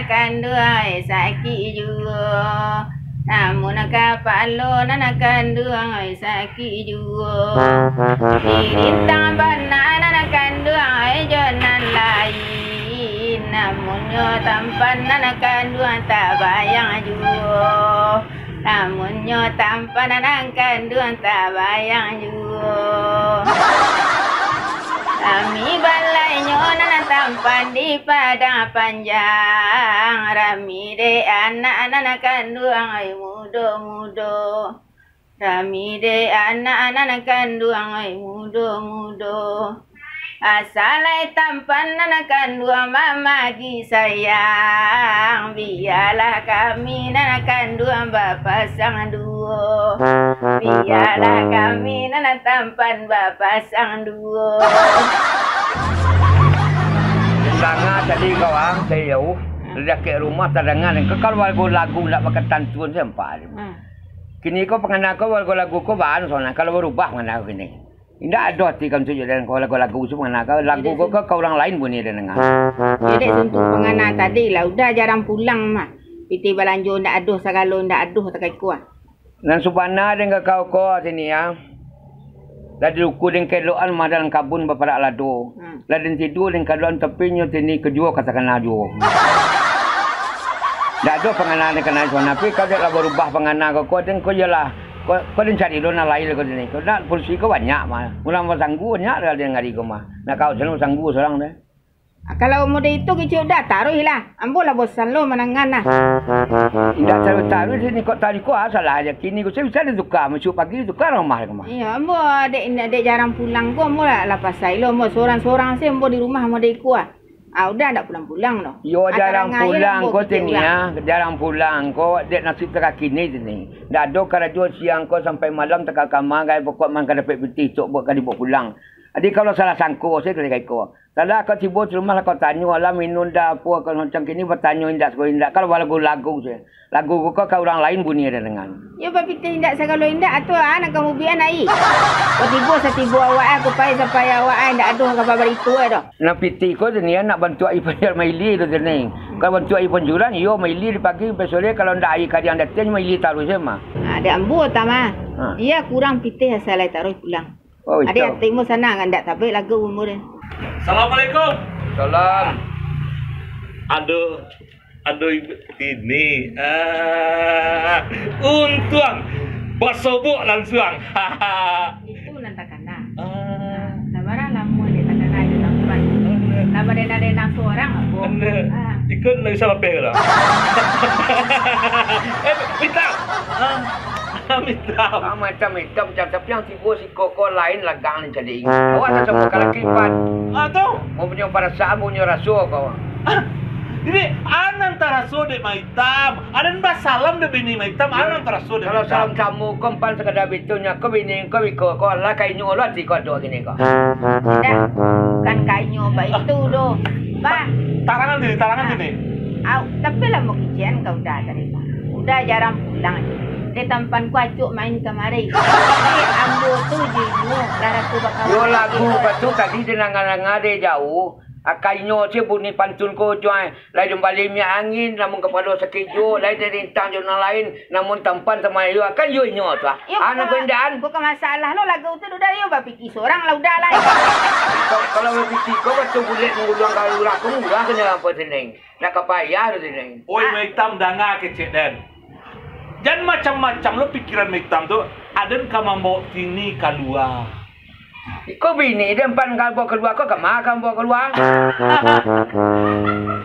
kanduai sakit juga. Namun kapalo nana kanduai sakit juga. Dirintang bana nana kanduai jonan lain. Namun yo tampan nana kanduai tak bayang juga. Namun yo tampan nana kanduai tak bayang juga. Rami balai nyonan tampan di padang panjang. Rami de anak-anak kandung ay mudo-mudo. Rami de anak-anak kandung ay mudo-mudo. Asalai tampan anak kandung mama gi sayang. Biarlah kami anak kandung bapak sang duo. Biarlah kami anak tampan bapak sang duo. Sangat tadi kau jauh dekat rumah tadangan kekal lagu nak pakai tantun sempat. Kini kau pengenal kau lagu kau bahan soalnya kalau berubah mengenal kini. Tidak ada tikan tujuh dan kau lagu semua nak lagu kau orang lain bunyi dengar. Jadi untuk pengenal tadi lah udah jarang pulang mah. Piti balanjo ndak aduh segala ndak aduh tak kuat. Dan subhana dengan kau sini ya. Ladi uku dengan keloan mah dalam kabun berparak lado. Ladi tidur dengan keloan tepinya sini kejual katakan lado. Tak ada pengenal dengan soalnya. Tapi kau dah berubah pengenal kau dan kau jelah. Kau dah cari dona lain kau sini. Kau nak polisi kau banyak mah. Mula mau sanggup banyak dah dia ngari kau mah. Nak kau selalu sanggup seorang deh. Kalau model itu kecil dah taruhlah. Ambo lah bosan lo menangan lah. Tidak taruh sini kau tadi kau asal aja. Kini kau bisa tukar. Masuk pagi tukar rumah kau mah. Iya, ambo dek jarang pulang kau ambo lah pasai lo. Ambo seorang-seorang sih ambo di rumah model kuah. Udah tak pulang-pulang lo. Yo jarang pulang kau sini ya. Jarang pulang kau. Dek nasib tengah kini sini. Dah ada kerja siang kau sampai malam tengah kamar. Gaya pokok man kena dapat peti. Cok buat kali buat pulang. Adik kalau salah sangko saya kena kau. Salah kau tiba di rumah kau tanya lah minum dah apa kau macam kini bertanya indak sekolah indak. Kalau lagu saya. Lagu kau orang lain bunyi ada dengan. Ya bapak kita indak segala indak atau anak kamu biar naik. Kau tiba setiba awak aku payah sampai awak indak aduh kabar itu dah. Nak piti kau ni nak bantu ai bayar maili tu ni. Kalau bantu ai penjualan yo maili di pagi besok kalau ndak ai kadi anda datang maili taruh sama. Ada ambo tama. Dia kurang piti asal taruh pulang. Oh, ada timur sana kan ndak tapi lagu umur dia. Assalamualaikum. Salam. Aduh ini. Untung basobok langsung. Itu nanti kena. Namara lamu dia tak kena itu nampan. Nama dia nang seorang apa? Ikut nak bisa apa lah? Minta. Macam tapi yang tiba si koko lain lagang ni jadi. Awak tak semua kalau kipan. Tahu? Mau punya perasaan, punya rasa kau. Jadi anan taraso de maitam, anan ba salam de bini maitam, anan taraso de. Kalau salam kamu kompan sekadar bitunya kau bini kau iko kau lah kainyo lah si kau dua gini kau. Tidak, kan kainyo ba itu doh. Ba. Tarangan sini. Tapi lah mau kijian kau dah tadi. Udah jarang pulang. Dia tampan ku acuk main kemari. Jadi ambo tu jimu laraku bakal. Yo lagu batu tadi denang-denang ada jauh. Akainyo si bunyi pantun ko jual. Lain balik minyak angin namun kepala sekejo. Lain dari rintang jurnal lain namun tampan sama yo akan yo nyo tu. Anak bendaan. Bukan masalah lo lagu tu udah yo ba pikir seorang lah udah lah. Kalau berpikir kau betul boleh mengulang kalau aku murah kena apa seneng. Nak kapayah tu seneng. Oi maitam danga kecek dan. Dan macam-macam lo pikiran hitam tu adan kama mau tini keluar. Kau bini dia empan kau bawa keluar kau kemana kau bawa keluar?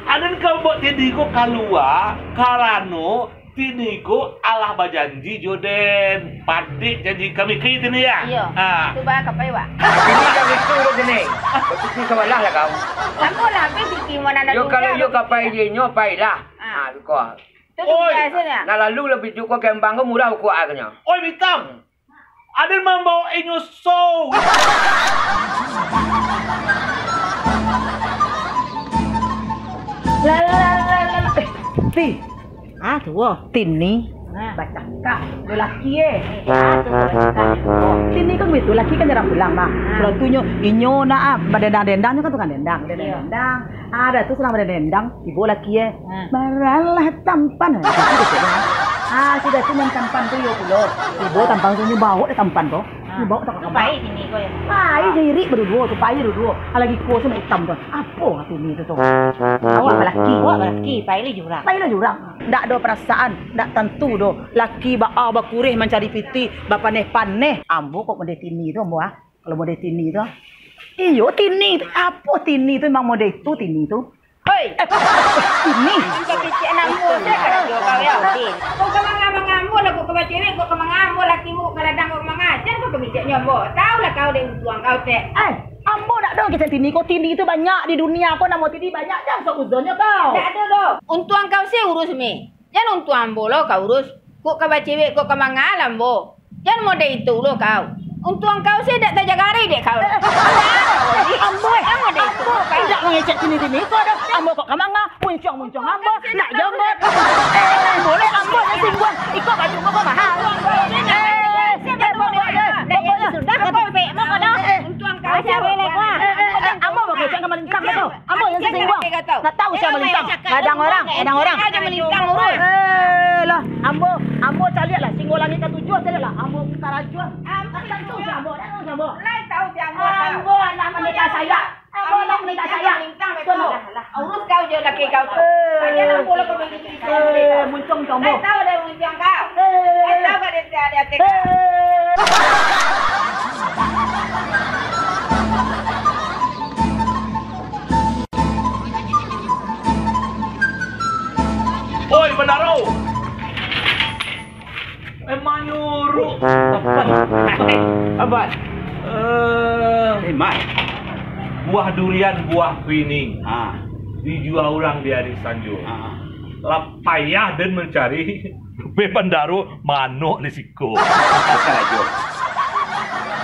Adan kau bawa tini ko keluar karano tini ko Allah berjanji joden padik janji kami kiri tini ya. Iya. Tu bah kapai wa. Ini kau itu lo tini. Betul salah lah kau. Kamu lah fikir mana nak. Yo kalau yo kapai dia nyo pai lah. Kau. Oi, nak lalu lebih cukup kembang kau murah kuat agaknya. Oi hitam. Ada membawa inyo so. Ti. Tu. Tin ni. Baca kak, do laki Tini kan begitu, laki kan jarang pulang mah. Sudah tunyo, inyo na badendang-dendangnya kan tukang dendang. Ada tuh selama dendang, ibu laki Baralah tampan. Sudah tu yang tampan tu yo pulo. Ibu tampan tu nyu bau tampan tu. Nyu bau tak kamar. Baik ini kau ya. Pai diri berdua tu, pai berdua. Lagi kuo sama hitam tu. Apa tu ni tu? Awak laki, pai li jurang. Pai lah jurang. Ndak ada perasaan, ndak tentu do. Laki ba kurih mencari piti, ba paneh-paneh. Ambo kok mode tini tu ambo Kalau mode tini tu. Iyo tini tu. Apa tini tu memang mode itu tini tu. Hei, Tini. kau kecik nampu saya kan kau ya. Kau kemangambo lah kau cewek, kau kemangambo laki mu kaladang kau mengajar kau kecik nyombo. Tahu lah kau deng tuang kau teh. Ambo nak dong kisah tini. Kau tini tu banyak di dunia. Kau nak mau tini banyak jangan sok uzonnya kau. Tak ada doh. Untuang kau sih urus mi. Jangan untuang bolo kau urus. Kau cewek kau kemangalam bo. Jangan mode itu lo kau. Untuang kau sih tak terjagari dek kau. Ambo mode itu. Tidak mengecek tini kau dah. Ambo kok kamanga muncung ambo nak jembet. Boleh ambo yang singgung. Ikut baju kau mahal. Sudah kau pek mau kau dah. Untuang kau sih boleh kau. Ambo mengecek sama lintang tu. Ambo yang singgung. Nak tahu siapa lintang. Kadang orang. Aja melintang urus. Lah, ambo cari lah singgul langit ke tujuh cari lah. Ambo karajuan. Tentu si ambo, Lai tahu si ambo. Ambo nak menikah saya. Ambo nak menikah saya. Urus kau je laki kau tu. Dia nak pula kau beli muncung ambo. Lai tahu dah muncung kau. Lai tahu kau dia tek. Oi, Bandaro. Emang nyuruh. Abad. Mat. Buah durian, buah pining. Dijual orang di hari Sanjo. Lah payah dan mencari. Be Bandaro manuk lisiko. Karajo.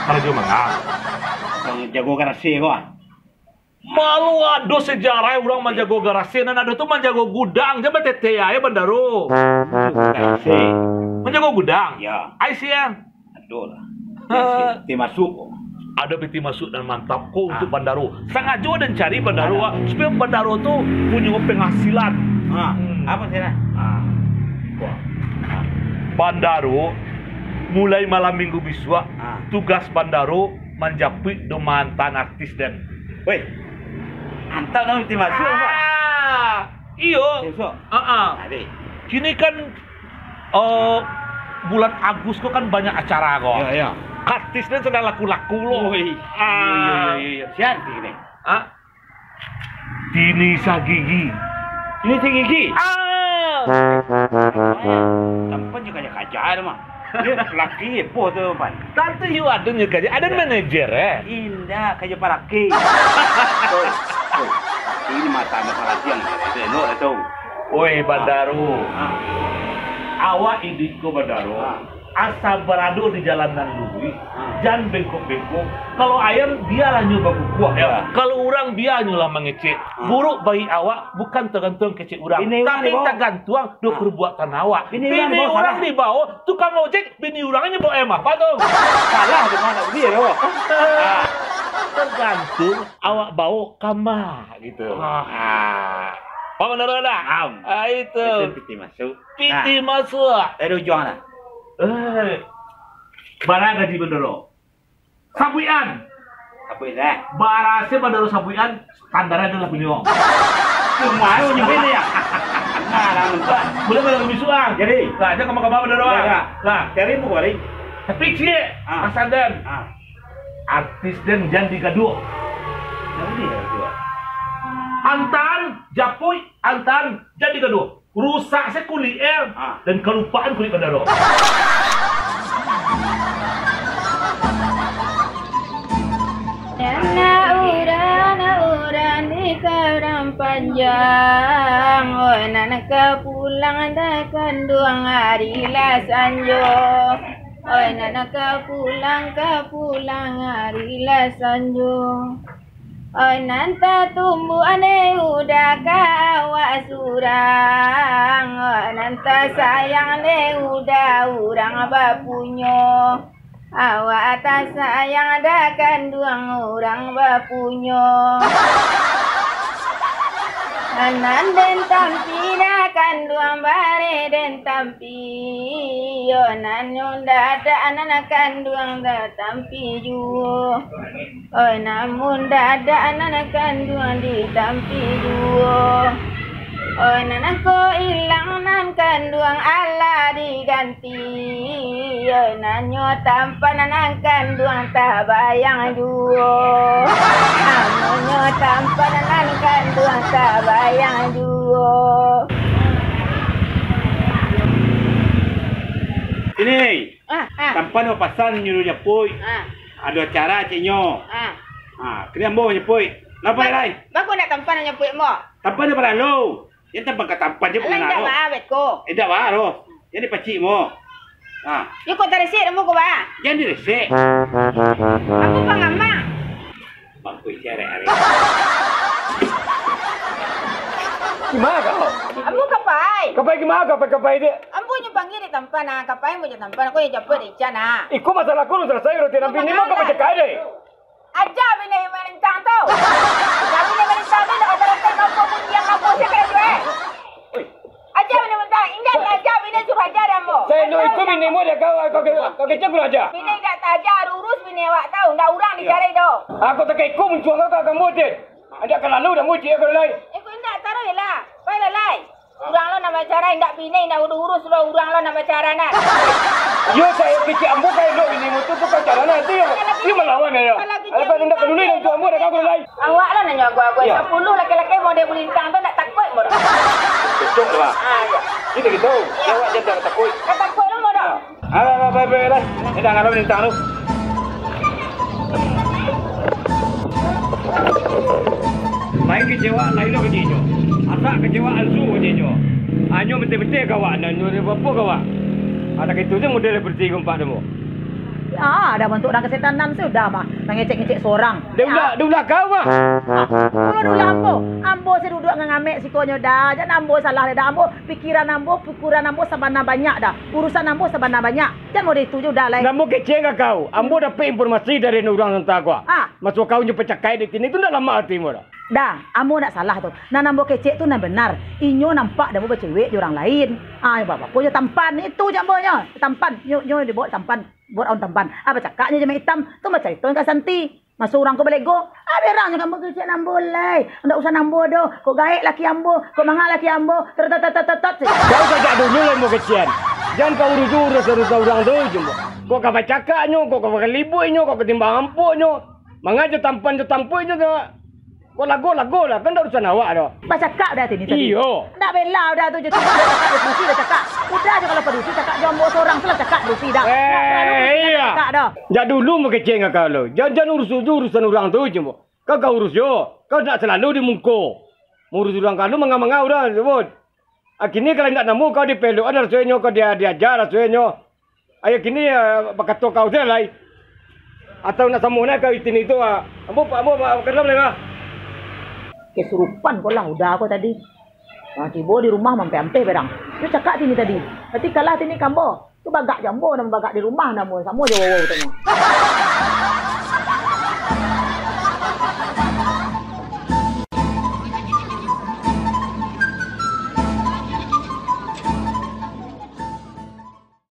Karajo mangga. Yang jago garasi kau. Malu ada sejarah orang menjago garasi dan ada tuh menjago gudang. Jangan tete ya Bandaro. Garasi. Menjago gudang. Ya. Aisyah. Aduh lah. Ti masuk. Ada peti masuk dan mantap kok untuk Bandaro. Sangat jauh dan cari Bandaro supaya Bandaro tuh punya penghasilan. Apa sih lah? Bandaro mulai malam minggu biswa tugas Bandaro menjapit do mantan artis dan. Woi. Antau nama ti masuk apa? Iyo. Besok. Adik. Kini kan bulan Agustus kan banyak acara kok. Ya. Artis dan sedang laku-laku loh. Iya. Siapa ini? Tini Sagigi. Ini tinggi. Ah. Tempat juga kajar mah. Dia laki po tu pan. Tante you ada juga ada manajer Indah kayak paraki. Ini mata masalah yang no itu. Oi Bandaro. Awak idiko Bandaro. Asal berado di jalanan Lubis, jangan bengkok-bengkok. Kalau ayam dia lah nyoba kukuah ya. Kalau orang dia nyulah mengecek. Buruk bagi awak bukan tergantung kecek orang, tapi tergantung do perbuatan awak. Bini orang di bawah, tukang ojek, bini orangnya bawa emah, patung. Salah di mana dia loh. Tergantung awak bawa kamar gitu. Pak Bandaro dah. Itu. Piti masuk. Piti masuk. Ujung lah. Barang gaji Bandaro. Sabuian. Apa itu? Barase Bandaro Sabuian standarnya adalah beliau. Semua punya bini ya. Nah, boleh Bandaro bisuang. Jadi, lah aja kamu Bandaro. Lah, cari buku hari. tapi cie, Mas Andan. Artis dan jangan digaduh. Jadi dia. Antan, Japui, Antan, jadi gaduh. Rusak saya kulit dan kelupaan kulit Bandaro. Na uran di karang panjang. Oi nak pulang dah kandung hari lah sanjo. Oi nak pulang hari lah sanjo. Nanta tumbuh ane udah kawa surang. Nanta sayang ne udah urang bapunyo. Awak tak sayang ada kandung orang bapunyo. Anan den tampi na kandung bare den tampi. Yo nan yonda ada anak kandung da tampi juo. Oh namun da ada anak kandung di tampi juo. Oh nanako ilang nan kandung Allah diganti. Yo nanyo tampan nan kandung tak bayang juo. Amunyo tampan nan kandung tak bayang juo. Ini, tampan apa pasan nyuruh nyepui. Ada cara cinyo. Kena ambo nyepui. Napa lain? Baku nak tampan nyepui mo. Tampan dia pada lo. Yang tampan ke tampan je bukan Dah lo. awet ko. Dah baru. Yang ni pacik mo. Yo ko taresit mo ko ba? Yang ni resek. Aku pangamang. Bangkui cere are. Gimana kau? Ambo kapai. Kapai gimana kapai dia? Ambo nyo panggil di tampan na, kapai mo di tampan ko yung japon di chana. Iko masalah ko selesai roti nampi ni mo ka cakap deh. Aja bina yung manintang to. Aja bina manintang to, nakatalatay mo ko punyang ako siya kaya juwe. Aja bina manintang, ingat aja bina suruh ajaran mo. Saya no iko bini mo dia kau kecek gua aja. Bina tak taja, urus bina awak tahu, ndak urang di cari do. Aku tak iko mencuang kau kamu deh. Ada kalau lalu dah muci aku lain. Eko indak taruh ya lah. Baiklah lai. Urang lo nama cara indak bina indak urus lo urang lo nama cara nak. Yo saya kecek ambo kai lo ini mutu tu kau cara nanti. Dia melawan ya. Apa hendak peduli dengan tuamu dah kau lain. Awak lah nanya gua 10 laki-laki mau dia belintang tu nak takut mo. Betul lah. Kita gitu. Awak jangan takut. Tak takut lo mo dah. Baik lah. Ini dah ngalau bintang tu. Lain kecewa, lain lo kecewa. Asak kecewa alsu kecewa. Anyo betul-betul kawan, anyo ni apa kawan? Ada gitu je model bersih gumpak demo. Dah bentuk orang kesetanan sudah mah. Ngecek-ngecek seorang. Dia udah kawan. Dulu ambo. Ambo saya duduk ngamek sikonyo dah. Jangan ambo salah dah. Ambo pikiran ambo sabana banyak dah. Urusan ambo sabana banyak. Jangan mau dituju dah lain. Ambo kecek kau. Ambo dapat informasi dari orang tentang kau. Masuk kau nyu pecakai di sini tu dah lama hatimu dah. Dah, ambo nak salah tu. Nah ambo kecek tu nak benar. Inyo nampak dah ambo bercewek di orang lain. Bapak punya tampan itu je ambonya. Tampan. Nyo dibawa tampan. Buat on tampan. Apa cakapnya je hitam. Tu macam itu yang Santi. Masuk orang kau belego. Berang jangan bekerja nambo lai. Ndak usah nambo doh. Kau gaek laki ambo, kau mangal laki ambo. Tat. Kau sejak dulu lah mau kecian. Jangan kau urus orang tu je. Kau kau cakapnya, kau kelibutnya, kau ketimbang ampuknya. Mangajo tampan tu. Kau lagu lah. Kan dah urusan awak dah. Pas cakap dah tadi. Iyo. Nak bela dah tu je. Diskusi dah cakap. Udah je kalau pedusi cakap jombo seorang tu lah cakap diskusi dah. Iya. Cakap dah. Jak dulu mau kecek dengan kau lo. Jangan urusan orang tu je. Kau urus yo. Kau nak selalu di muka. Urus orang kau mengau dah sebut. Kini kalau nak nemu kau dipeluk ada rasuenyo kau dia ajar rasuenyo. Ayo kini berkata kau dia lai. Atau nak samuna kau itin itu ambo kenapa lagi? Kesurupan kau lah udah aku tadi. Tiba di rumah mampe-ampe berang. Tu cakap sini tadi. Nanti kalah sini kambo. Tu bagak jambo nama bagak di rumah nama sama je wow tanya.